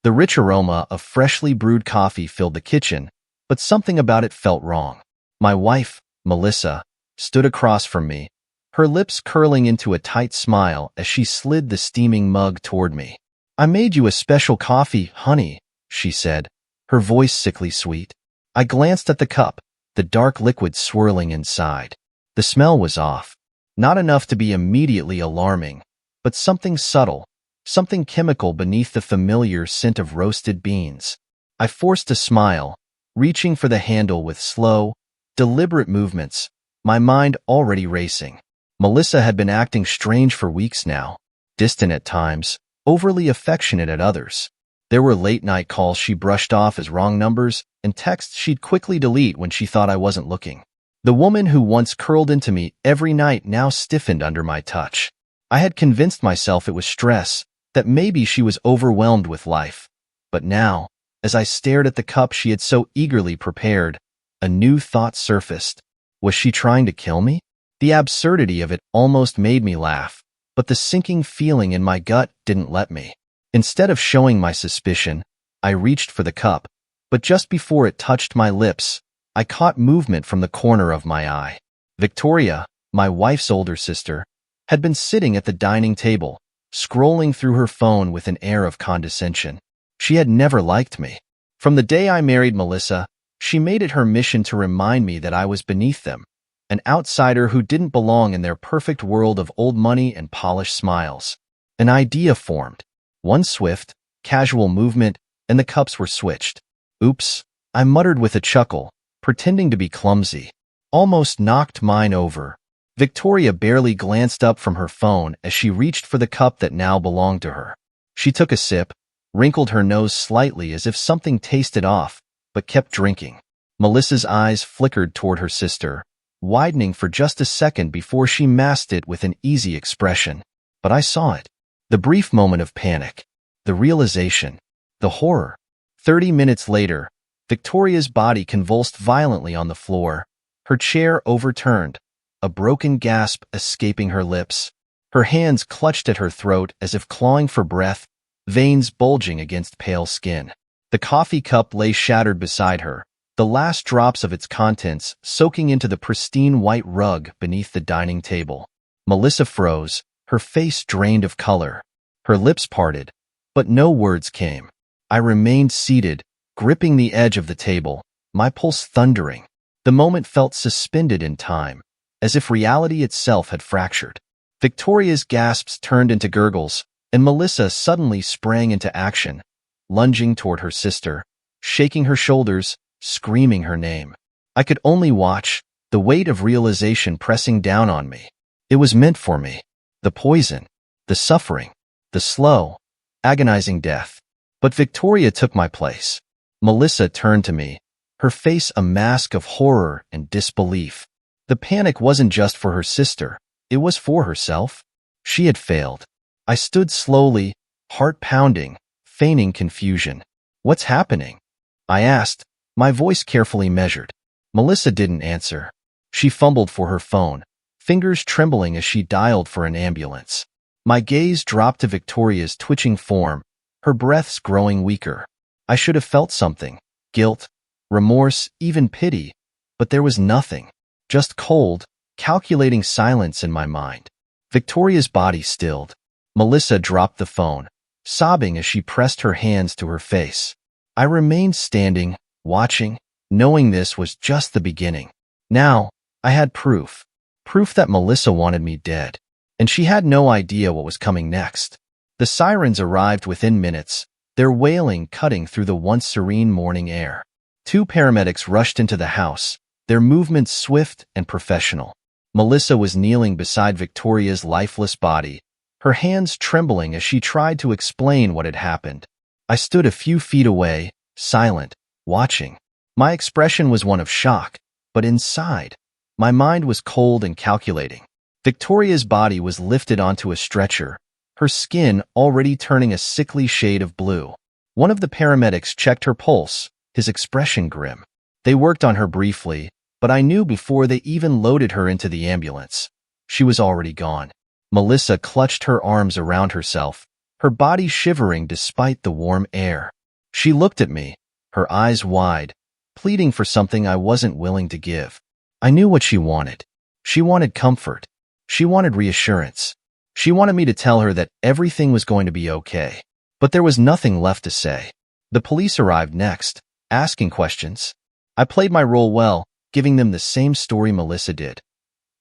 The rich aroma of freshly brewed coffee filled the kitchen, but something about it felt wrong. My wife, Melissa, stood across from me, her lips curling into a tight smile as she slid the steaming mug toward me. "I made you a special coffee, honey," she said, her voice sickly sweet. I glanced at the cup, the dark liquid swirling inside. The smell was off. Not enough to be immediately alarming, but something subtle, something chemical beneath the familiar scent of roasted beans. I forced a smile, reaching for the handle with slow, deliberate movements, my mind already racing. Melissa had been acting strange for weeks now, distant at times, overly affectionate at others. There were late-night calls she brushed off as wrong numbers and texts she'd quickly delete when she thought I wasn't looking. The woman who once curled into me every night now stiffened under my touch. I had convinced myself it was stress, that maybe she was overwhelmed with life. But now, as I stared at the cup she had so eagerly prepared, a new thought surfaced. Was she trying to kill me? The absurdity of it almost made me laugh, but the sinking feeling in my gut didn't let me. Instead of showing my suspicion, I reached for the cup, but just before it touched my lips, I caught movement from the corner of my eye. Victoria, my wife's older sister, had been sitting at the dining table, scrolling through her phone with an air of condescension. She had never liked me. From the day I married Melissa, she made it her mission to remind me that I was beneath them, an outsider who didn't belong in their perfect world of old money and polished smiles. An idea formed. One swift, casual movement, and the cups were switched. "Oops," I muttered with a chuckle, pretending to be clumsy. Almost knocked mine over. Victoria barely glanced up from her phone as she reached for the cup that now belonged to her. She took a sip, wrinkled her nose slightly as if something tasted off, but kept drinking. Melissa's eyes flickered toward her sister, widening for just a second before she masked it with an easy expression. But I saw it. The brief moment of panic. The realization. The horror. 30 minutes later, Victoria's body convulsed violently on the floor, her chair overturned, a broken gasp escaping her lips. Her hands clutched at her throat as if clawing for breath, veins bulging against pale skin. The coffee cup lay shattered beside her, the last drops of its contents soaking into the pristine white rug beneath the dining table. Melissa froze, her face drained of color. Her lips parted, but no words came. I remained seated, gripping the edge of the table, my pulse thundering. The moment felt suspended in time, as if reality itself had fractured. Victoria's gasps turned into gurgles, and Melissa suddenly sprang into action, lunging toward her sister, shaking her shoulders, screaming her name. I could only watch, the weight of realization pressing down on me. It was meant for me. The poison, the suffering, the slow, agonizing death. But Victoria took my place. Melissa turned to me, her face a mask of horror and disbelief. The panic wasn't just for her sister, it was for herself. She had failed. I stood slowly, heart pounding, feigning confusion. "What's happening?" I asked, my voice carefully measured. Melissa didn't answer. She fumbled for her phone, fingers trembling as she dialed for an ambulance. My gaze dropped to Victoria's twitching form, her breaths growing weaker. I should have felt something, guilt, remorse, even pity, but there was nothing, just cold, calculating silence in my mind. Victoria's body stilled. Melissa dropped the phone, sobbing as she pressed her hands to her face. I remained standing, watching, knowing this was just the beginning. Now, I had proof. Proof that Melissa wanted me dead, and she had no idea what was coming next. The sirens arrived within minutes, their wailing cutting through the once serene morning air. 2 paramedics rushed into the house, their movements swift and professional. Melissa was kneeling beside Victoria's lifeless body, her hands trembling as she tried to explain what had happened. I stood a few feet away, silent, watching. My expression was one of shock, but inside, my mind was cold and calculating. Victoria's body was lifted onto a stretcher, her skin already turning a sickly shade of blue. One of the paramedics checked her pulse, his expression grim. They worked on her briefly, but I knew before they even loaded her into the ambulance. She was already gone. Melissa clutched her arms around herself, her body shivering despite the warm air. She looked at me, her eyes wide, pleading for something I wasn't willing to give. I knew what she wanted. She wanted comfort. She wanted reassurance. She wanted me to tell her that everything was going to be okay. But there was nothing left to say. The police arrived next, asking questions. I played my role well, giving them the same story Melissa did.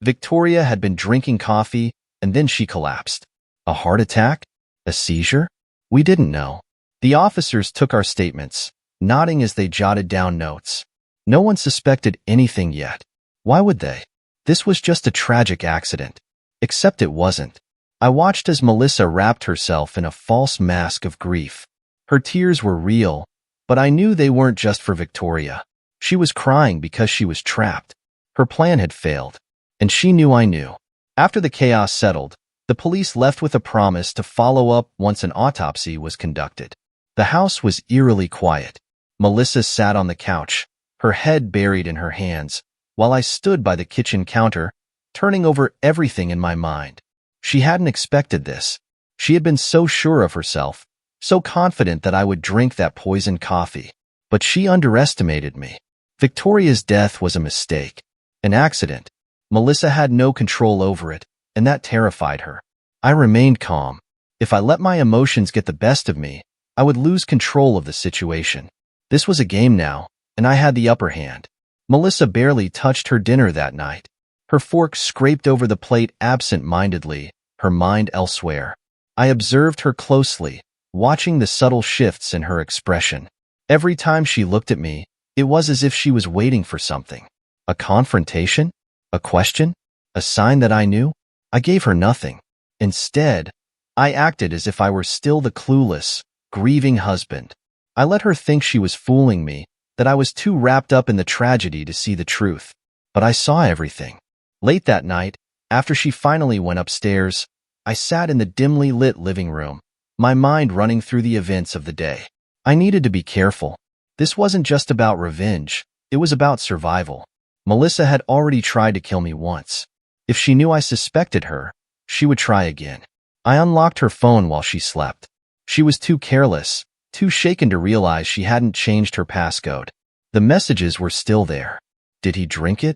Victoria had been drinking coffee, and then she collapsed. A heart attack? A seizure? We didn't know. The officers took our statements, nodding as they jotted down notes. No one suspected anything yet. Why would they? This was just a tragic accident. Except it wasn't. I watched as Melissa wrapped herself in a false mask of grief. Her tears were real, but I knew they weren't just for Victoria. She was crying because she was trapped. Her plan had failed, and she knew I knew. After the chaos settled, the police left with a promise to follow up once an autopsy was conducted. The house was eerily quiet. Melissa sat on the couch, her head buried in her hands, while I stood by the kitchen counter, turning over everything in my mind. She hadn't expected this. She had been so sure of herself, so confident that I would drink that poisoned coffee. But she underestimated me. Victoria's death was a mistake, an accident. Melissa had no control over it, and that terrified her. I remained calm. If I let my emotions get the best of me, I would lose control of the situation. This was a game now, and I had the upper hand. Melissa barely touched her dinner that night. Her fork scraped over the plate absent-mindedly, her mind elsewhere. I observed her closely, watching the subtle shifts in her expression. Every time she looked at me, it was as if she was waiting for something. A confrontation? A question? A sign that I knew? I gave her nothing. Instead, I acted as if I were still the clueless, grieving husband. I let her think she was fooling me, that I was too wrapped up in the tragedy to see the truth. But I saw everything. Late that night, after she finally went upstairs, I sat in the dimly lit living room, my mind running through the events of the day. I needed to be careful. This wasn't just about revenge, it was about survival. Melissa had already tried to kill me once. If she knew I suspected her, she would try again. I unlocked her phone while she slept. She was too careless, too shaken to realize she hadn't changed her passcode. The messages were still there. Did he drink it?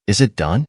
Is it done?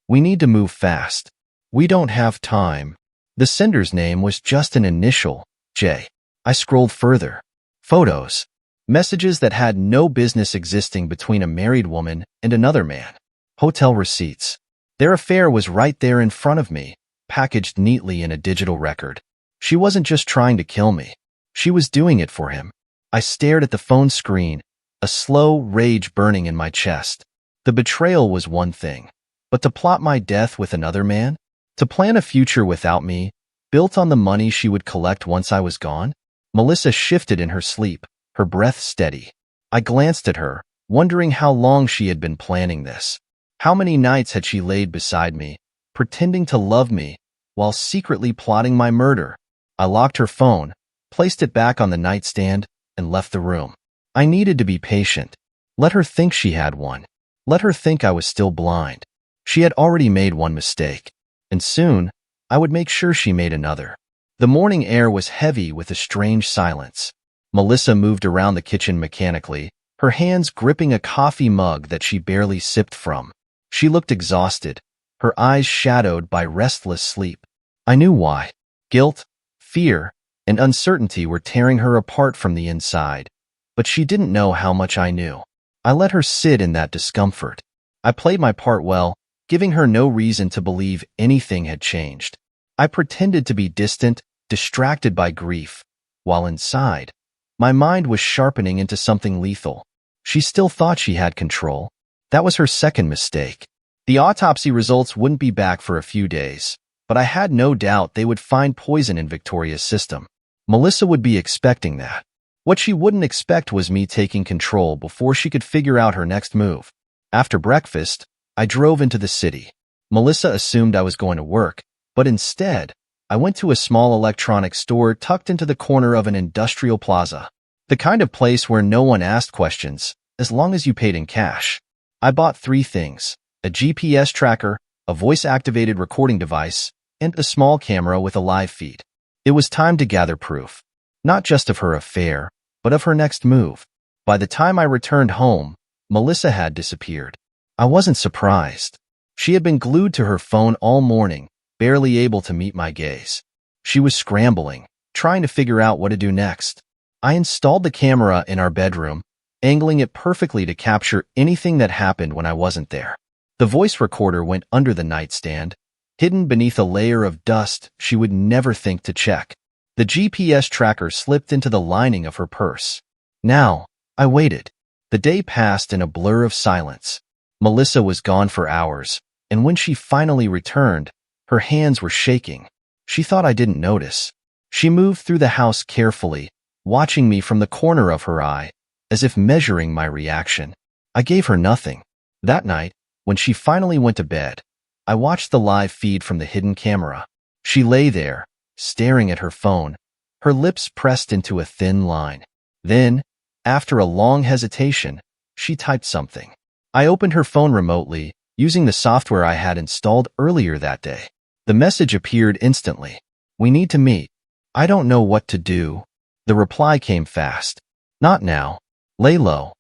We need to move fast. We don't have time. The sender's name was just an initial, J. I scrolled further. Photos. Messages that had no business existing between a married woman and another man. Hotel receipts. Their affair was right there in front of me, packaged neatly in a digital record. She wasn't just trying to kill me. She was doing it for him. I stared at the phone screen, a slow rage burning in my chest. The betrayal was one thing, but to plot my death with another man? To plan a future without me, built on the money she would collect once I was gone? Melissa shifted in her sleep, her breath steady. I glanced at her, wondering how long she had been planning this. How many nights had she laid beside me, pretending to love me, while secretly plotting my murder? I locked her phone, placed it back on the nightstand, and left the room. I needed to be patient. Let her think she had one. Let her think I was still blind. She had already made one mistake, and soon, I would make sure she made another. The morning air was heavy with a strange silence. Melissa moved around the kitchen mechanically, her hands gripping a coffee mug that she barely sipped from. She looked exhausted, her eyes shadowed by restless sleep. I knew why. Guilt, fear, and uncertainty were tearing her apart from the inside, but she didn't know how much I knew. I let her sit in that discomfort. I played my part well, giving her no reason to believe anything had changed. I pretended to be distant, distracted by grief, while inside, my mind was sharpening into something lethal. She still thought she had control. That was her second mistake. The autopsy results wouldn't be back for a few days, but I had no doubt they would find poison in Victoria's system. Melissa would be expecting that. What she wouldn't expect was me taking control before she could figure out her next move. After breakfast, I drove into the city. Melissa assumed I was going to work, but instead, I went to a small electronics store tucked into the corner of an industrial plaza. The kind of place where no one asked questions, as long as you paid in cash. I bought 3 things: a GPS tracker, a voice-activated recording device, and a small camera with a live feed. It was time to gather proof, not just of her affair, but of her next move. By the time I returned home, Melissa had disappeared. I wasn't surprised. She had been glued to her phone all morning, barely able to meet my gaze. She was scrambling, trying to figure out what to do next. I installed the camera in our bedroom, angling it perfectly to capture anything that happened when I wasn't there. The voice recorder went under the nightstand, hidden beneath a layer of dust she would never think to check. The GPS tracker slipped into the lining of her purse. Now, I waited. The day passed in a blur of silence. Melissa was gone for hours, and when she finally returned, her hands were shaking. She thought I didn't notice. She moved through the house carefully, watching me from the corner of her eye, as if measuring my reaction. I gave her nothing. That night, when she finally went to bed, I watched the live feed from the hidden camera. She lay there, staring at her phone, her lips pressed into a thin line. Then, after a long hesitation, she typed something. I opened her phone remotely, using the software I had installed earlier that day. The message appeared instantly. "We need to meet. I don't know what to do." The reply came fast. "Not now. Lay low.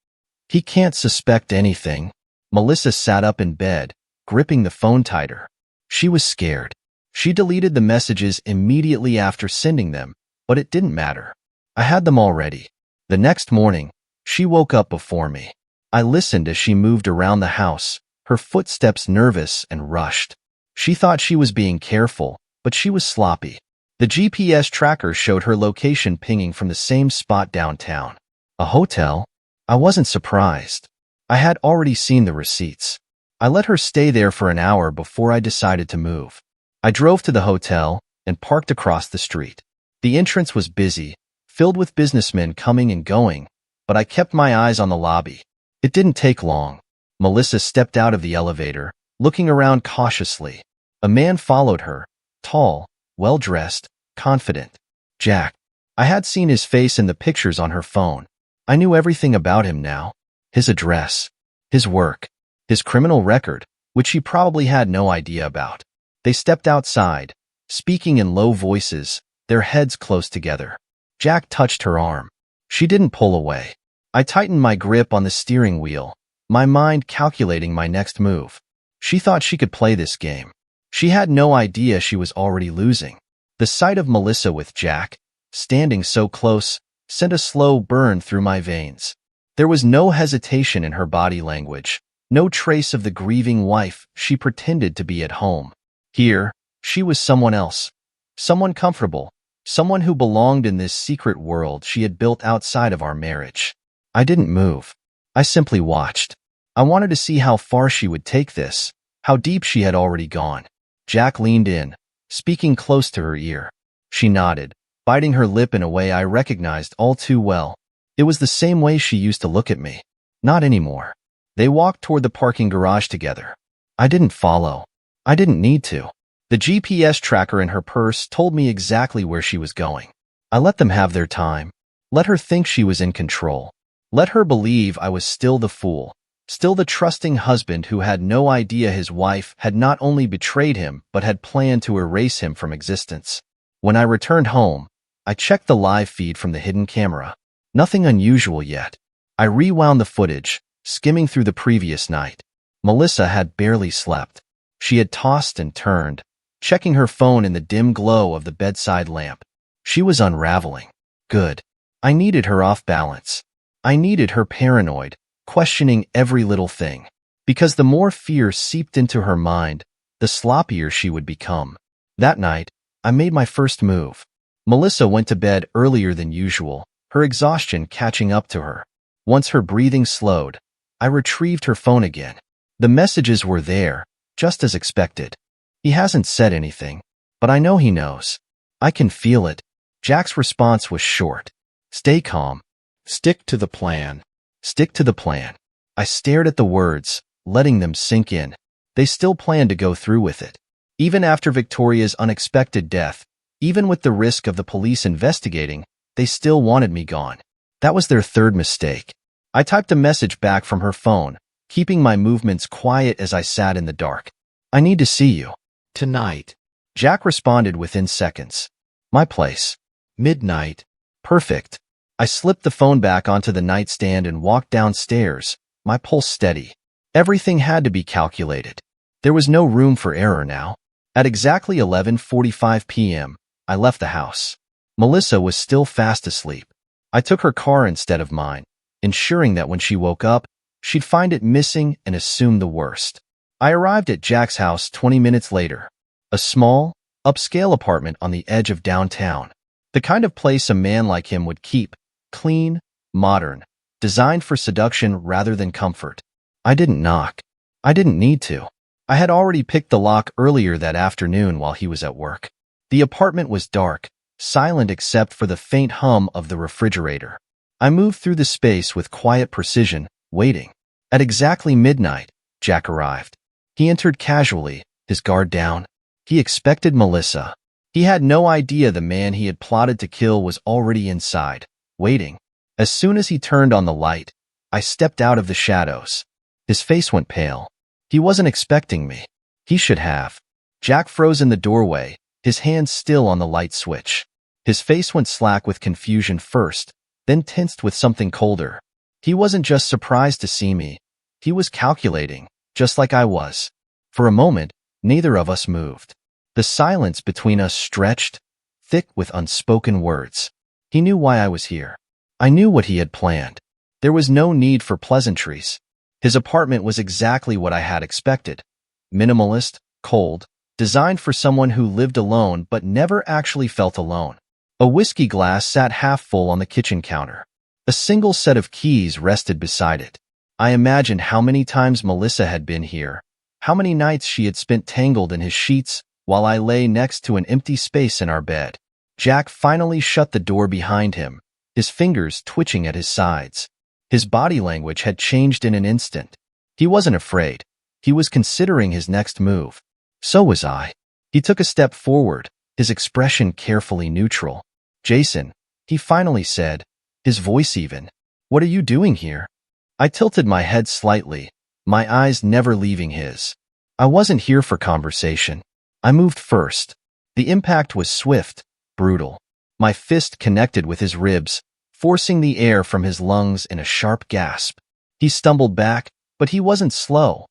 He can't suspect anything." Melissa sat up in bed, gripping the phone tighter. She was scared. She deleted the messages immediately after sending them, but it didn't matter. I had them already. The next morning, she woke up before me. I listened as she moved around the house, her footsteps nervous and rushed. She thought she was being careful, but she was sloppy. The GPS tracker showed her location pinging from the same spot downtown. A hotel? I wasn't surprised. I had already seen the receipts. I let her stay there for an hour before I decided to move. I drove to the hotel and parked across the street. The entrance was busy, filled with businessmen coming and going, but I kept my eyes on the lobby. It didn't take long. Melissa stepped out of the elevator, looking around cautiously. A man followed her, tall, well-dressed, confident. Jack. I had seen his face in the pictures on her phone. I knew everything about him now. His address, his work, his criminal record, which she probably had no idea about. They stepped outside, speaking in low voices, their heads close together. Jack touched her arm. She didn't pull away. I tightened my grip on the steering wheel, my mind calculating my next move. She thought she could play this game. She had no idea she was already losing. The sight of Melissa with Jack, standing so close, sent a slow burn through my veins. There was no hesitation in her body language, no trace of the grieving wife she pretended to be at home. Here, she was someone else, someone comfortable, someone who belonged in this secret world she had built outside of our marriage. I didn't move. I simply watched. I wanted to see how far she would take this, how deep she had already gone. Jack leaned in, speaking close to her ear. She nodded, biting her lip in a way I recognized all too well. It was the same way she used to look at me. Not anymore. They walked toward the parking garage together. I didn't follow. I didn't need to. The GPS tracker in her purse told me exactly where she was going. I let them have their time. Let her think she was in control. Let her believe I was still the fool, still the trusting husband who had no idea his wife had not only betrayed him but had planned to erase him from existence. When I returned home, I checked the live feed from the hidden camera. Nothing unusual yet. I rewound the footage, skimming through the previous night. Melissa had barely slept. She had tossed and turned, checking her phone in the dim glow of the bedside lamp. She was unraveling. Good. I needed her off balance. I needed her paranoid, questioning every little thing. Because the more fear seeped into her mind, the sloppier she would become. That night, I made my first move. Melissa went to bed earlier than usual, her exhaustion catching up to her. Once her breathing slowed, I retrieved her phone again. The messages were there, just as expected. He hasn't said anything, but I know he knows. I can feel it. Jack's response was short. Stay calm. Stick to the plan. Stick to the plan. I stared at the words, letting them sink in. They still planned to go through with it. Even after Victoria's unexpected death, even with the risk of the police investigating, they still wanted me gone. That was their third mistake. I typed a message back from her phone, keeping my movements quiet as I sat in the dark. I need to see you. Tonight. Jack responded within seconds. My place. Midnight. Perfect. I slipped the phone back onto the nightstand and walked downstairs, my pulse steady. Everything had to be calculated. There was no room for error now. At exactly 11:45 p.m., I left the house. Melissa was still fast asleep. I took her car instead of mine, ensuring that when she woke up, she'd find it missing and assume the worst. I arrived at Jack's house 20 minutes later. A small, upscale apartment on the edge of downtown. The kind of place a man like him would keep, clean, modern, designed for seduction rather than comfort. I didn't knock. I didn't need to. I had already picked the lock earlier that afternoon while he was at work. The apartment was dark, silent except for the faint hum of the refrigerator. I moved through the space with quiet precision, waiting. At exactly midnight, Jack arrived. He entered casually, his guard down. He expected Melissa. He had no idea the man he had plotted to kill was already inside, waiting. As soon as he turned on the light, I stepped out of the shadows. His face went pale. He wasn't expecting me. He should have. Jack froze in the doorway, his hand still on the light switch. His face went slack with confusion first, then tensed with something colder. He wasn't just surprised to see me. He was calculating, just like I was. For a moment, neither of us moved. The silence between us stretched, thick with unspoken words. He knew why I was here. I knew what he had planned. There was no need for pleasantries. His apartment was exactly what I had expected. Minimalist, cold, designed for someone who lived alone but never actually felt alone. A whiskey glass sat half full on the kitchen counter. A single set of keys rested beside it. I imagined how many times Melissa had been here, how many nights she had spent tangled in his sheets while I lay next to an empty space in our bed. Jack finally shut the door behind him, his fingers twitching at his sides. His body language had changed in an instant. He wasn't afraid. He was considering his next move. So was I. He took a step forward, his expression carefully neutral. "Jason," he finally said, his voice even. "What are you doing here?" I tilted my head slightly, my eyes never leaving his. I wasn't here for conversation. I moved first. The impact was swift, brutal. My fist connected with his ribs, forcing the air from his lungs in a sharp gasp. He stumbled back, but he wasn't slow.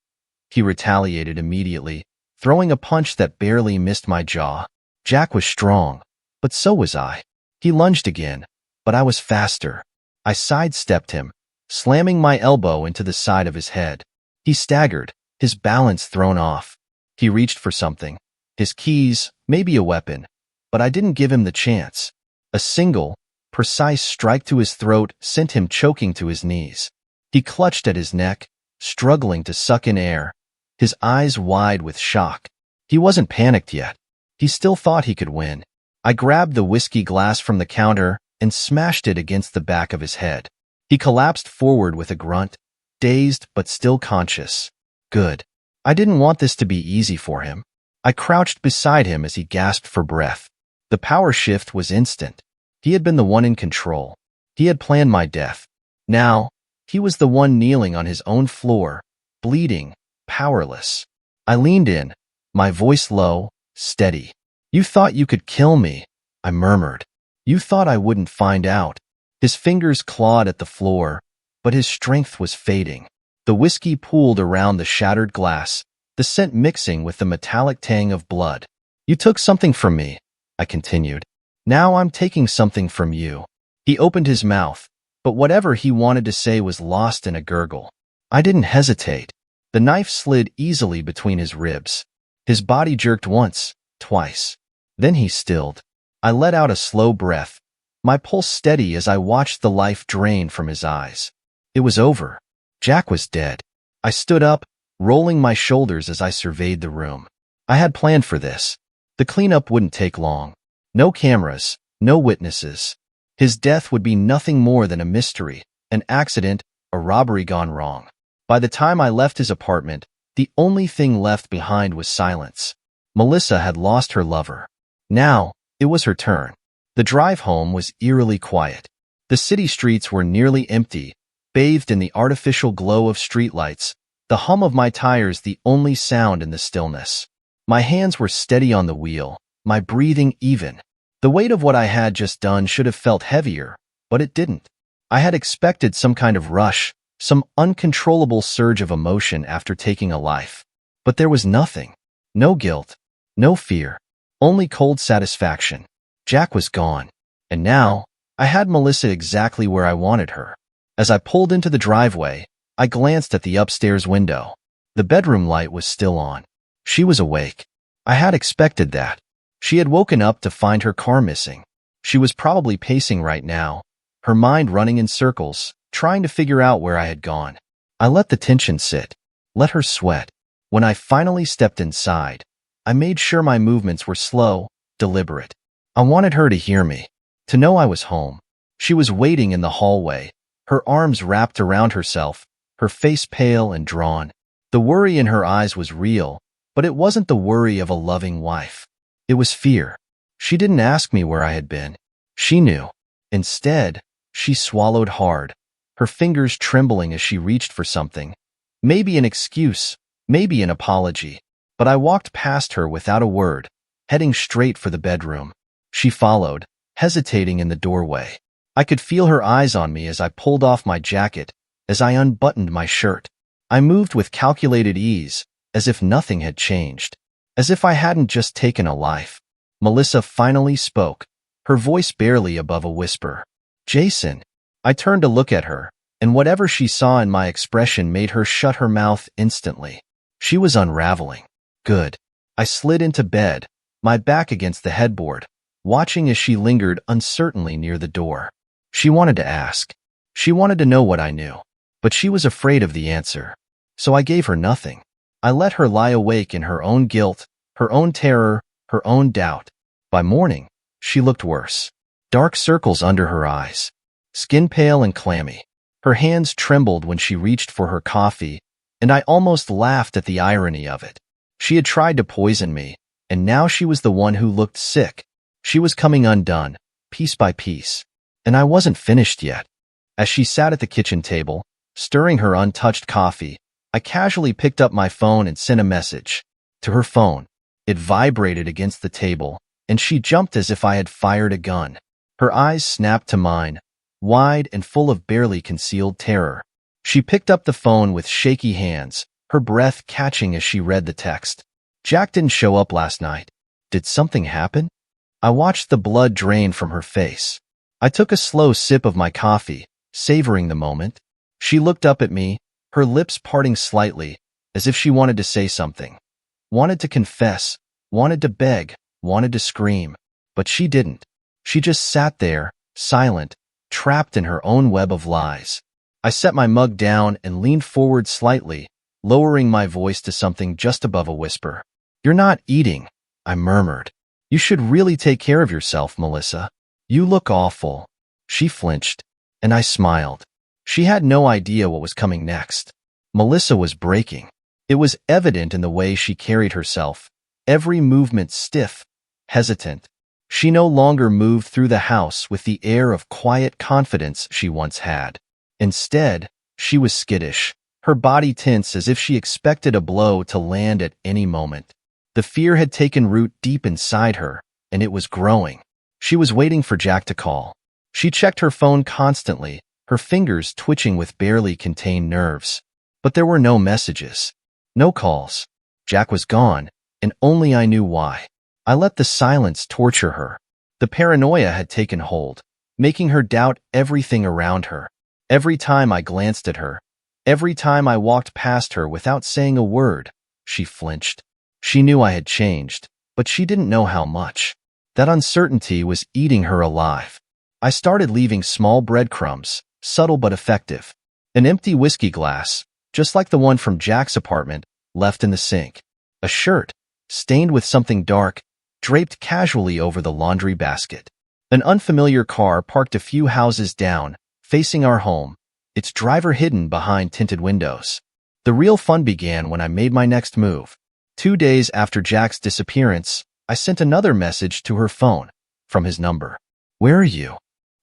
He retaliated immediately, throwing a punch that barely missed my jaw. Jack was strong, but so was I. He lunged again, but I was faster. I sidestepped him, slamming my elbow into the side of his head. He staggered, his balance thrown off. He reached for something. His keys, maybe a weapon, but I didn't give him the chance. A single, precise strike to his throat sent him choking to his knees. He clutched at his neck, struggling to suck in air, his eyes wide with shock. He wasn't panicked yet. He still thought he could win. I grabbed the whiskey glass from the counter and smashed it against the back of his head. He collapsed forward with a grunt, dazed but still conscious. Good. I didn't want this to be easy for him. I crouched beside him as he gasped for breath. The power shift was instant. He had been the one in control. He had planned my death. Now, he was the one kneeling on his own floor, bleeding, powerless. I leaned in, my voice low, steady. "You thought you could kill me," I murmured. "You thought I wouldn't find out." His fingers clawed at the floor, but his strength was fading. The whiskey pooled around the shattered glass, the scent mixing with the metallic tang of blood. "You took something from me," I continued. "Now I'm taking something from you." He opened his mouth, but whatever he wanted to say was lost in a gurgle. I didn't hesitate. The knife slid easily between his ribs. His body jerked once, twice. Then he stilled. I let out a slow breath, my pulse steady as I watched the life drain from his eyes. It was over. Jack was dead. I stood up, rolling my shoulders as I surveyed the room. I had planned for this. The cleanup wouldn't take long. No cameras, no witnesses. His death would be nothing more than a mystery, an accident, a robbery gone wrong. By the time I left his apartment, the only thing left behind was silence. Melissa had lost her lover. Now, it was her turn. The drive home was eerily quiet. The city streets were nearly empty, bathed in the artificial glow of streetlights, the hum of my tires the only sound in the stillness. My hands were steady on the wheel, my breathing even. The weight of what I had just done should have felt heavier, but it didn't. I had expected some kind of rush, some uncontrollable surge of emotion after taking a life. But there was nothing. No guilt, no fear, only cold satisfaction. Jack was gone, and now I had Melissa exactly where I wanted her. As I pulled into the driveway, I glanced at the upstairs window. The bedroom light was still on. She was awake. I had expected that. She had woken up to find her car missing. She was probably pacing right now, her mind running in circles, trying to figure out where I had gone. I let the tension sit, let her sweat. When I finally stepped inside, I made sure my movements were slow, deliberate. I wanted her to hear me, to know I was home. She was waiting in the hallway, her arms wrapped around herself, her face pale and drawn. The worry in her eyes was real, but it wasn't the worry of a loving wife. It was fear. She didn't ask me where I had been. She knew. Instead, she swallowed hard, her fingers trembling as she reached for something. Maybe an excuse, maybe an apology. But I walked past her without a word, heading straight for the bedroom. She followed, hesitating in the doorway. I could feel her eyes on me as I pulled off my jacket, as I unbuttoned my shirt. I moved with calculated ease, as if nothing had changed, as if I hadn't just taken a life. Melissa finally spoke, her voice barely above a whisper. "Jason." I turned to look at her, and whatever she saw in my expression made her shut her mouth instantly. She was unraveling. Good. I slid into bed, my back against the headboard, watching as she lingered uncertainly near the door. She wanted to ask. She wanted to know what I knew, but she was afraid of the answer. So I gave her nothing. I let her lie awake in her own guilt, her own terror, her own doubt. By morning, she looked worse. Dark circles under her eyes, skin pale and clammy. Her hands trembled when she reached for her coffee, and I almost laughed at the irony of it. She had tried to poison me, and now she was the one who looked sick. She was coming undone, piece by piece. And I wasn't finished yet. As she sat at the kitchen table, stirring her untouched coffee, I casually picked up my phone and sent a message. To her phone. It vibrated against the table, and she jumped as if I had fired a gun. Her eyes snapped to mine, wide and full of barely concealed terror. She picked up the phone with shaky hands, her breath catching as she read the text. "Jack didn't show up last night. Did something happen?" I watched the blood drain from her face. I took a slow sip of my coffee, savoring the moment. She looked up at me, her lips parting slightly, as if she wanted to say something. Wanted to confess, wanted to beg, wanted to scream. But she didn't. She just sat there, silent, trapped in her own web of lies. I set my mug down and leaned forward slightly, lowering my voice to something just above a whisper. "You're not eating," I murmured. "You should really take care of yourself, Melissa. You look awful." She flinched, and I smiled. She had no idea what was coming next. Melissa was breaking. It was evident in the way she carried herself, every movement stiff, hesitant. She no longer moved through the house with the air of quiet confidence she once had. Instead, she was skittish, her body tense as if she expected a blow to land at any moment. The fear had taken root deep inside her, and it was growing. She was waiting for Jack to call. She checked her phone constantly, her fingers twitching with barely contained nerves. But there were no messages, no calls. Jack was gone, and only I knew why. I let the silence torture her. The paranoia had taken hold, making her doubt everything around her. Every time I glanced at her, every time I walked past her without saying a word, she flinched. She knew I had changed, but she didn't know how much. That uncertainty was eating her alive. I started leaving small breadcrumbs, subtle but effective. An empty whiskey glass, just like the one from Jack's apartment, left in the sink. A shirt, stained with something dark, draped casually over the laundry basket. An unfamiliar car parked a few houses down, facing our home, its driver hidden behind tinted windows. The real fun began when I made my next move. 2 days after Jack's disappearance, I sent another message to her phone, from his number. "Where are you?"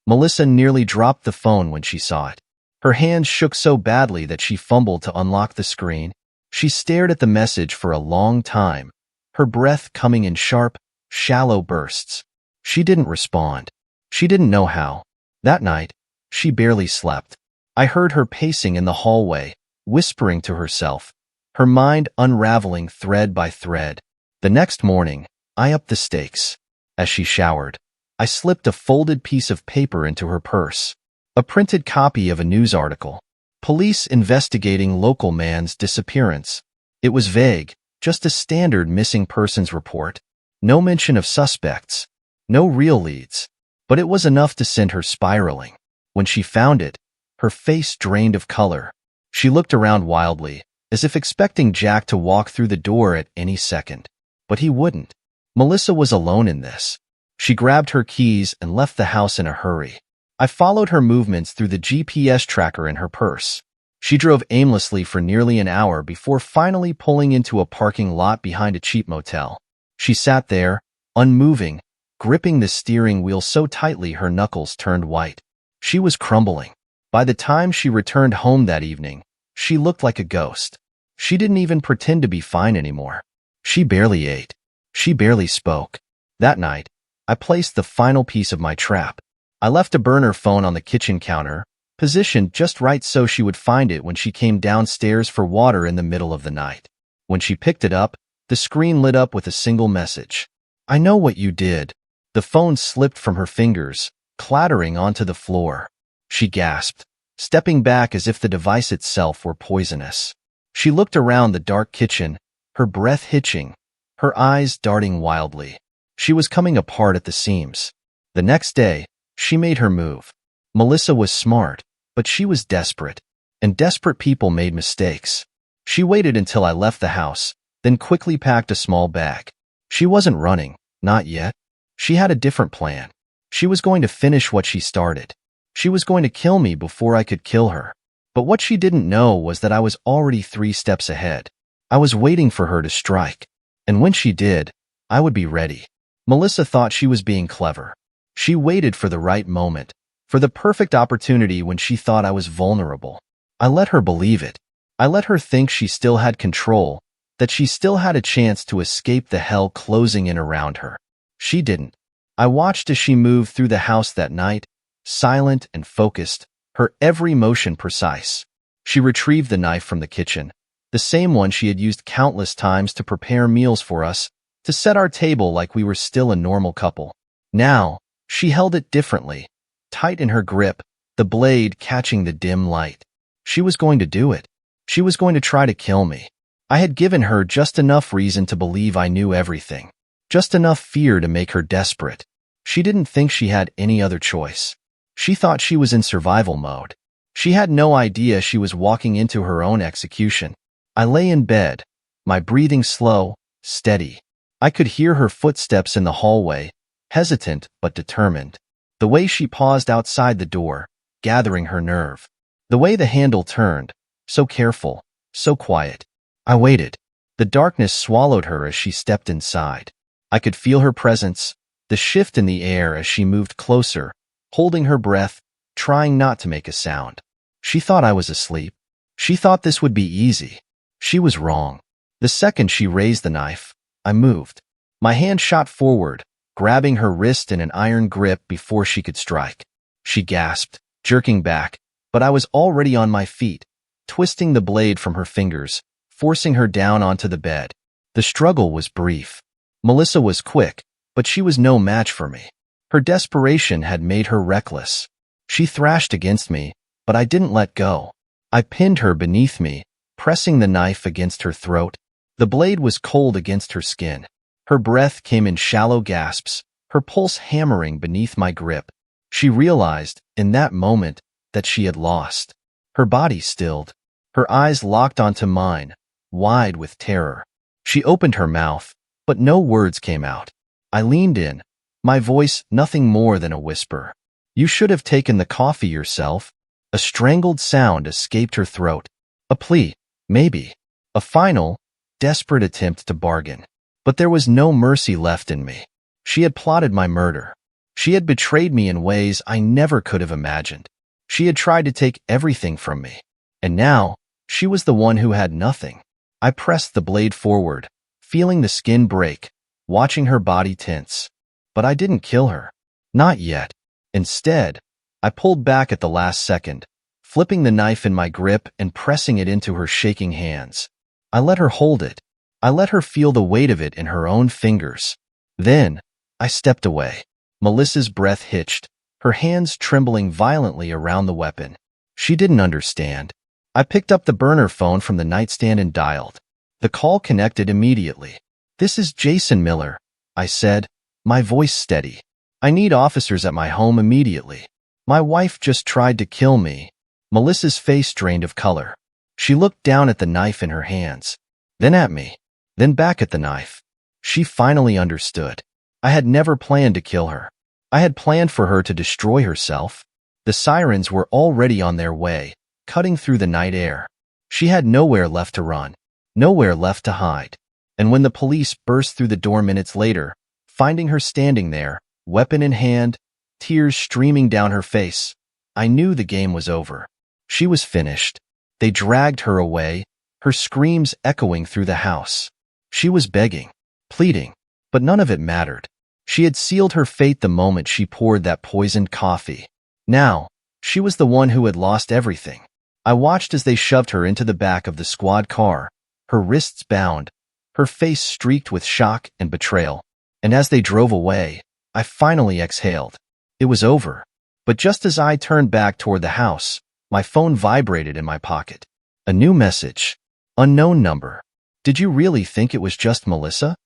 Melissa nearly dropped the phone when she saw it. Her hands shook so badly that she fumbled to unlock the screen. She stared at the message for a long time, her breath coming in sharp, shallow bursts. She didn't respond. She didn't know how. That night, she barely slept. I heard her pacing in the hallway, whispering to herself, her mind unraveling thread by thread. The next morning, I upped the stakes. As she showered, I slipped a folded piece of paper into her purse. A printed copy of a news article. Police investigating local man's disappearance. It was vague, just a standard missing persons report. No mention of suspects. No real leads. But it was enough to send her spiraling. When she found it, her face drained of color. She looked around wildly, as if expecting Jack to walk through the door at any second. But he wouldn't. Melissa was alone in this. She grabbed her keys and left the house in a hurry. I followed her movements through the GPS tracker in her purse. She drove aimlessly for nearly an hour before finally pulling into a parking lot behind a cheap motel. She sat there, unmoving, gripping the steering wheel so tightly her knuckles turned white. She was crumbling. By the time she returned home that evening, she looked like a ghost. She didn't even pretend to be fine anymore. She barely ate. She barely spoke. That night, I placed the final piece of my trap. I left a burner phone on the kitchen counter, positioned just right so she would find it when she came downstairs for water in the middle of the night. When she picked it up, the screen lit up with a single message. "I know what you did." The phone slipped from her fingers, clattering onto the floor. She gasped, stepping back as if the device itself were poisonous. She looked around the dark kitchen, her breath hitching, her eyes darting wildly. She was coming apart at the seams. The next day, she made her move. Melissa was smart, but she was desperate, and desperate people made mistakes. She waited until I left the house, then quickly packed a small bag. She wasn't running, not yet. She had a different plan. She was going to finish what she started. She was going to kill me before I could kill her. But what she didn't know was that I was already 3 steps ahead. I was waiting for her to strike. And when she did, I would be ready. Melissa thought she was being clever. She waited for the right moment, for the perfect opportunity when she thought I was vulnerable. I let her believe it. I let her think she still had control, that she still had a chance to escape the hell closing in around her. She didn't. I watched as she moved through the house that night, silent and focused, her every motion precise. She retrieved the knife from the kitchen, the same one she had used countless times to prepare meals for us, to set our table like we were still a normal couple. Now, she held it differently, tight in her grip, the blade catching the dim light. She was going to do it. She was going to try to kill me. I had given her just enough reason to believe I knew everything, just enough fear to make her desperate. She didn't think she had any other choice. She thought she was in survival mode. She had no idea she was walking into her own execution. I lay in bed, my breathing slow, steady. I could hear her footsteps in the hallway, hesitant but determined. The way she paused outside the door, gathering her nerve. The way the handle turned, so careful, so quiet. I waited. The darkness swallowed her as she stepped inside. I could feel her presence, the shift in the air as she moved closer, holding her breath, trying not to make a sound. She thought I was asleep. She thought this would be easy. She was wrong. The second she raised the knife, I moved. My hand shot forward, grabbing her wrist in an iron grip before she could strike. She gasped, jerking back, but I was already on my feet, twisting the blade from her fingers, forcing her down onto the bed. The struggle was brief. Melissa was quick, but she was no match for me. Her desperation had made her reckless. She thrashed against me, but I didn't let go. I pinned her beneath me, pressing the knife against her throat. The blade was cold against her skin. Her breath came in shallow gasps, her pulse hammering beneath my grip. She realized, in that moment, that she had lost. Her body stilled. Her eyes locked onto mine, wide with terror. She opened her mouth, but no words came out. I leaned in, my voice nothing more than a whisper. "You should have taken the coffee yourself." A strangled sound escaped her throat. A plea, maybe. A final, desperate attempt to bargain. But there was no mercy left in me. She had plotted my murder. She had betrayed me in ways I never could have imagined. She had tried to take everything from me. And now, she was the one who had nothing. I pressed the blade forward, feeling the skin break, watching her body tense. But I didn't kill her. Not yet. Instead, I pulled back at the last second, flipping the knife in my grip and pressing it into her shaking hands. I let her hold it. I let her feel the weight of it in her own fingers. Then, I stepped away. Melissa's breath hitched, her hands trembling violently around the weapon. She didn't understand. I picked up the burner phone from the nightstand and dialed. The call connected immediately. "This is Jason Miller," I said, my voice steady. "I need officers at my home immediately. My wife just tried to kill me." Melissa's face drained of color. She looked down at the knife in her hands, then at me, then back at the knife. She finally understood. I had never planned to kill her. I had planned for her to destroy herself. The sirens were already on their way, cutting through the night air. She had nowhere left to run, nowhere left to hide. And when the police burst through the door minutes later, finding her standing there, weapon in hand, tears streaming down her face, I knew the game was over. She was finished. They dragged her away, her screams echoing through the house. She was begging, pleading, but none of it mattered. She had sealed her fate the moment she poured that poisoned coffee. Now, she was the one who had lost everything. I watched as they shoved her into the back of the squad car, her wrists bound, her face streaked with shock and betrayal. And as they drove away, I finally exhaled. It was over. But just as I turned back toward the house, my phone vibrated in my pocket. A new message. Unknown number. "Did you really think it was just Melissa?"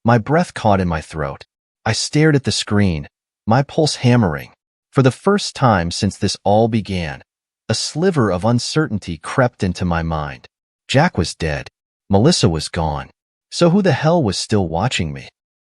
My breath caught in my throat. I stared at the screen, my pulse hammering. For the first time since this all began, a sliver of uncertainty crept into my mind. Jack was dead. Melissa was gone. So who the hell was still watching me?